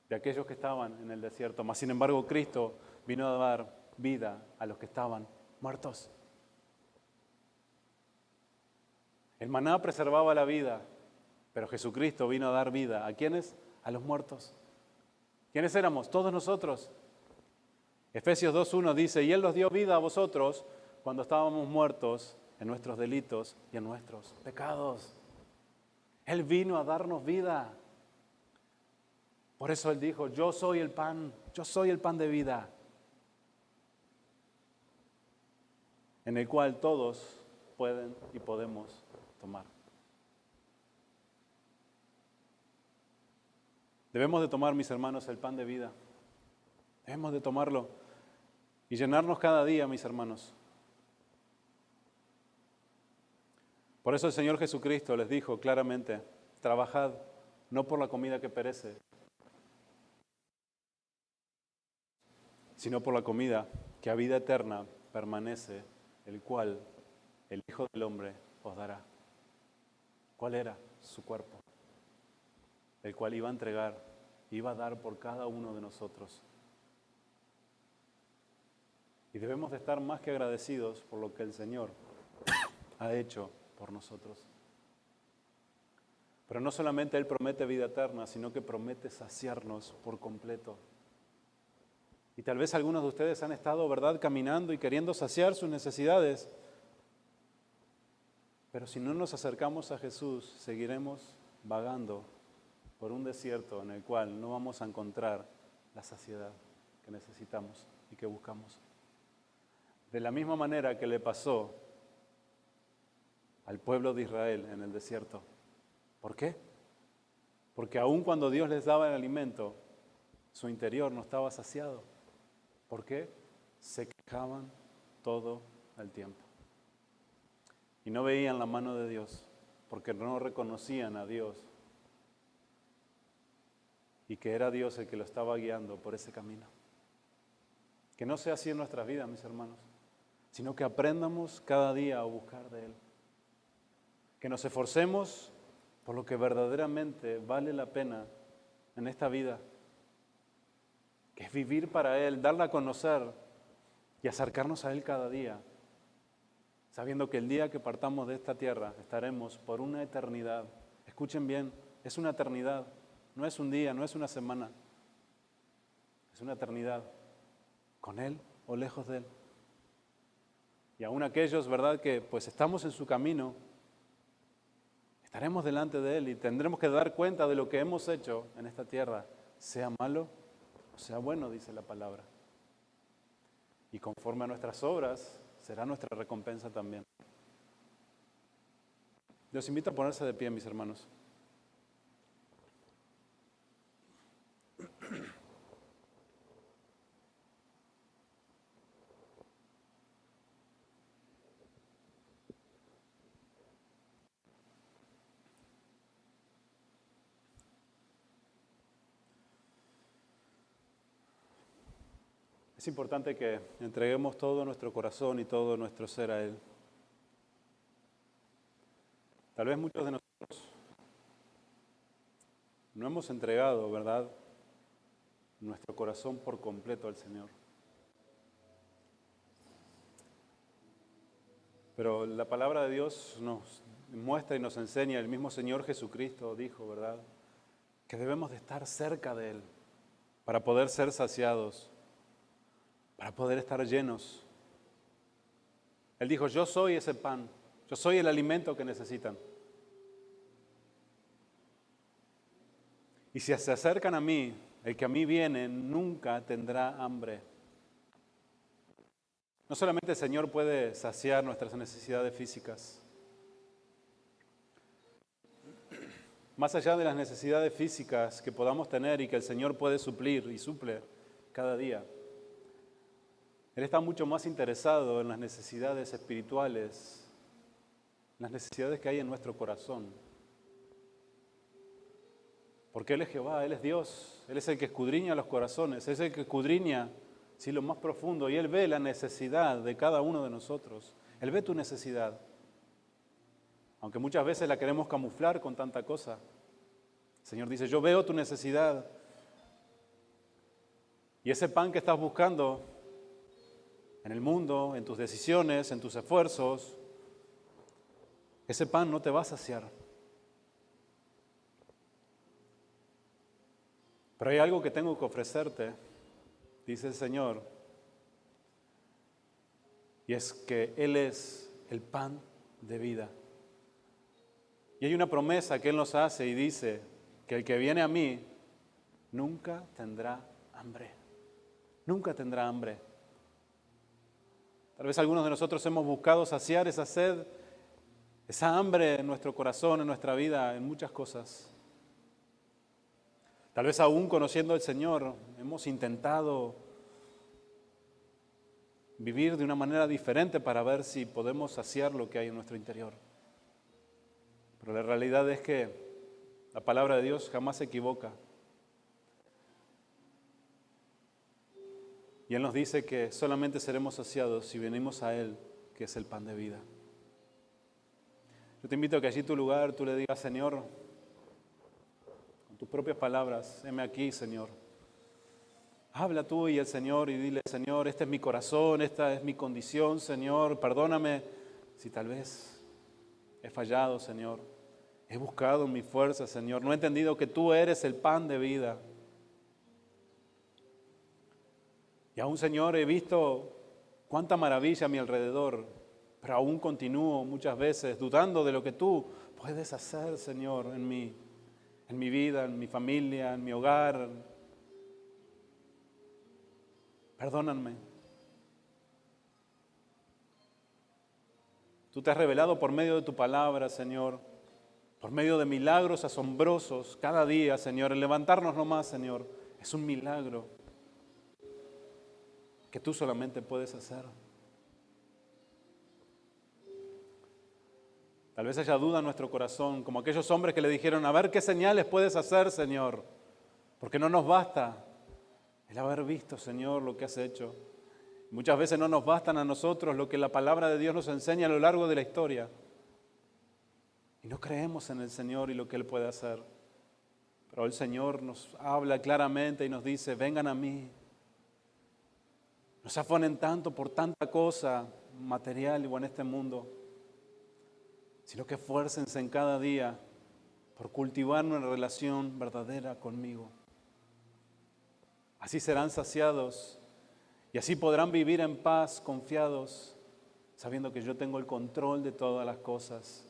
de aquellos que estaban en el desierto. Mas, sin embargo, Cristo vino a dar vida a los que estaban muertos. El maná preservaba la vida, pero Jesucristo vino a dar vida. ¿A quiénes? A los muertos. ¿Quiénes éramos? Todos nosotros. Efesios 2:1 dice, y Él los dio vida a vosotros cuando estábamos muertos en nuestros delitos y en nuestros pecados. Él vino a darnos vida. Por eso Él dijo, yo soy el pan de vida, en el cual todos pueden y podemos tomar. Debemos de tomar, mis hermanos, el pan de vida. Debemos de tomarlo y llenarnos cada día, mis hermanos. Por eso el Señor Jesucristo les dijo claramente, trabajad no por la comida que perece, sino por la comida que a vida eterna permanece, el cual el Hijo del Hombre os dará. ¿Cuál era? Su cuerpo, el cual iba a entregar, iba a dar por cada uno de nosotros. Y debemos de estar más que agradecidos por lo que el Señor ha hecho por nosotros. Pero no solamente Él promete vida eterna, sino que promete saciarnos por completo. Y tal vez algunos de ustedes han estado, ¿verdad?, caminando y queriendo saciar sus necesidades. Pero si no nos acercamos a Jesús, seguiremos vagando por un desierto en el cual no vamos a encontrar la saciedad que necesitamos y que buscamos. De la misma manera que le pasó al pueblo de Israel en el desierto. ¿Por qué? Porque aun cuando Dios les daba el alimento, su interior no estaba saciado. ¿Por qué? Se quejaban todo el tiempo. Y no veían la mano de Dios, porque no reconocían a Dios. Y que era Dios el que lo estaba guiando por ese camino. Que no sea así en nuestras vidas, mis hermanos, sino que aprendamos cada día a buscar de Él. Que nos esforcemos por lo que verdaderamente vale la pena en esta vida, que es vivir para Él, darla a conocer y acercarnos a Él cada día, sabiendo que el día que partamos de esta tierra estaremos por una eternidad. Escuchen bien, es una eternidad, no es un día, no es una semana, es una eternidad, con Él o lejos de Él. Y aún aquellos, ¿verdad?, que pues estamos en su camino, estaremos delante de Él y tendremos que dar cuenta de lo que hemos hecho en esta tierra, sea malo o sea bueno, dice la palabra. Y conforme a nuestras obras, será nuestra recompensa también. Los invito a ponerse de pie, mis hermanos. Es importante que entreguemos todo nuestro corazón y todo nuestro ser a Él. Tal vez muchos de nosotros no hemos entregado, ¿verdad?, nuestro corazón por completo al Señor. Pero la palabra de Dios nos muestra y nos enseña, el mismo Señor Jesucristo dijo, ¿verdad?, que debemos de estar cerca de Él para poder ser saciados, para poder estar llenos. Él dijo, yo soy ese pan, yo soy el alimento que necesitan. Y si se acercan a mí, el que a mí viene nunca tendrá hambre. No solamente el Señor puede saciar nuestras necesidades físicas. Más allá de las necesidades físicas que podamos tener y que el Señor puede suplir y suple cada día, Él está mucho más interesado en las necesidades espirituales, las necesidades que hay en nuestro corazón. Porque Él es Jehová, Él es Dios, Él es el que escudriña los corazones, es el que escudriña lo más profundo y Él ve la necesidad de cada uno de nosotros. Él ve tu necesidad, aunque muchas veces la queremos camuflar con tanta cosa. El Señor dice, yo veo tu necesidad y ese pan que estás buscando en el mundo, en tus decisiones, en tus esfuerzos, ese pan no te va a saciar. Pero hay algo que tengo que ofrecerte, dice el Señor, y es que Él es el pan de vida. Y hay una promesa que Él nos hace y dice que el que viene a mí nunca tendrá hambre. Nunca tendrá hambre. Tal vez algunos de nosotros hemos buscado saciar esa sed, esa hambre en nuestro corazón, en nuestra vida, en muchas cosas. Tal vez aún conociendo al Señor, hemos intentado vivir de una manera diferente para ver si podemos saciar lo que hay en nuestro interior. Pero la realidad es que la palabra de Dios jamás se equivoca. Y Él nos dice que solamente seremos saciados si venimos a Él, que es el pan de vida. Yo te invito a que allí en tu lugar tú le digas, Señor, con tus propias palabras, heme aquí, Señor. Habla tú y el Señor y dile, Señor, este es mi corazón, esta es mi condición, Señor, perdóname si tal vez he fallado, Señor. He buscado mi fuerza, Señor, no he entendido que tú eres el pan de vida. Y aún, Señor, he visto cuánta maravilla a mi alrededor, pero aún continúo muchas veces dudando de lo que tú puedes hacer, Señor, en mi vida, en mi familia, en mi hogar. Perdóname. Tú te has revelado por medio de tu palabra, Señor, por medio de milagros asombrosos cada día, Señor. El levantarnos nomás, Señor, es un milagro que tú solamente puedes hacer. Tal vez haya duda en nuestro corazón, como aquellos hombres que le dijeron, a ver qué señales puedes hacer, Señor, porque no nos basta el haber visto, Señor, lo que has hecho. Muchas veces no nos bastan a nosotros lo que la palabra de Dios nos enseña a lo largo de la historia. Y no creemos en el Señor y lo que Él puede hacer. Pero el Señor nos habla claramente y nos dice, vengan a mí. No se afanen tanto por tanta cosa material o en este mundo, sino que esfuércense en cada día por cultivar una relación verdadera conmigo. Así serán saciados y así podrán vivir en paz, confiados, sabiendo que yo tengo el control de todas las cosas.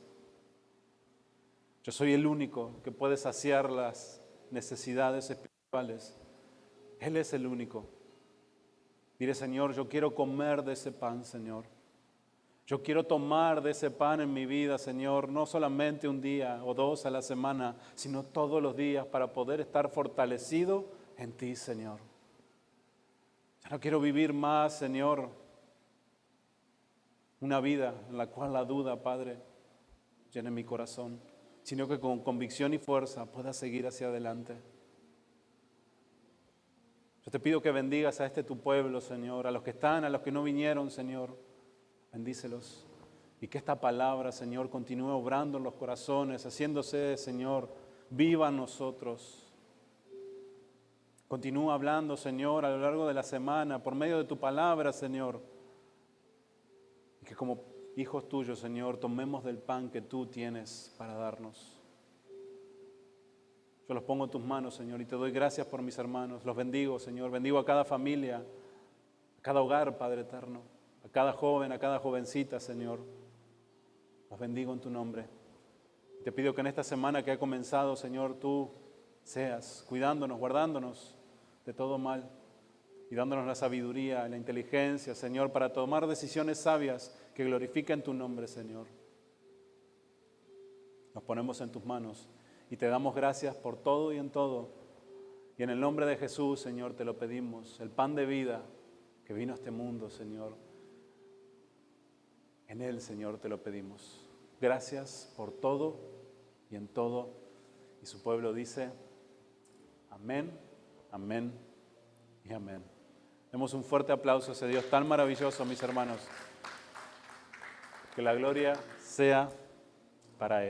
Yo soy el único que puede saciar las necesidades espirituales. Él es el único. Dile, Señor, yo quiero comer de ese pan, Señor. Yo quiero tomar de ese pan en mi vida, Señor, no solamente un día o dos a la semana, sino todos los días para poder estar fortalecido en ti, Señor. Yo no quiero vivir más, Señor, una vida en la cual la duda, Padre, llene mi corazón, sino que con convicción y fuerza pueda seguir hacia adelante. Yo te pido que bendigas a este tu pueblo, Señor, a los que están, a los que no vinieron, Señor. Bendícelos. Y que esta palabra, Señor, continúe obrando en los corazones, haciéndose, Señor, viva en nosotros. Continúa hablando, Señor, a lo largo de la semana, por medio de tu palabra, Señor. Y que como hijos tuyos, Señor, tomemos del pan que tú tienes para darnos. Yo los pongo en tus manos, Señor, y te doy gracias por mis hermanos. Los bendigo, Señor. Bendigo a cada familia, a cada hogar, Padre eterno, a cada joven, a cada jovencita, Señor. Los bendigo en tu nombre. Te pido que en esta semana que ha comenzado, Señor, tú seas cuidándonos, guardándonos de todo mal y dándonos la sabiduría y la inteligencia, Señor, para tomar decisiones sabias que glorifiquen tu nombre, Señor. Nos ponemos en tus manos y te damos gracias por todo y en todo. Y en el nombre de Jesús, Señor, te lo pedimos. El pan de vida que vino a este mundo, Señor. En Él, Señor, te lo pedimos. Gracias por todo y en todo. Y su pueblo dice, amén, amén y amén. Demos un fuerte aplauso a ese Dios tan maravilloso, mis hermanos. Que la gloria sea para Él.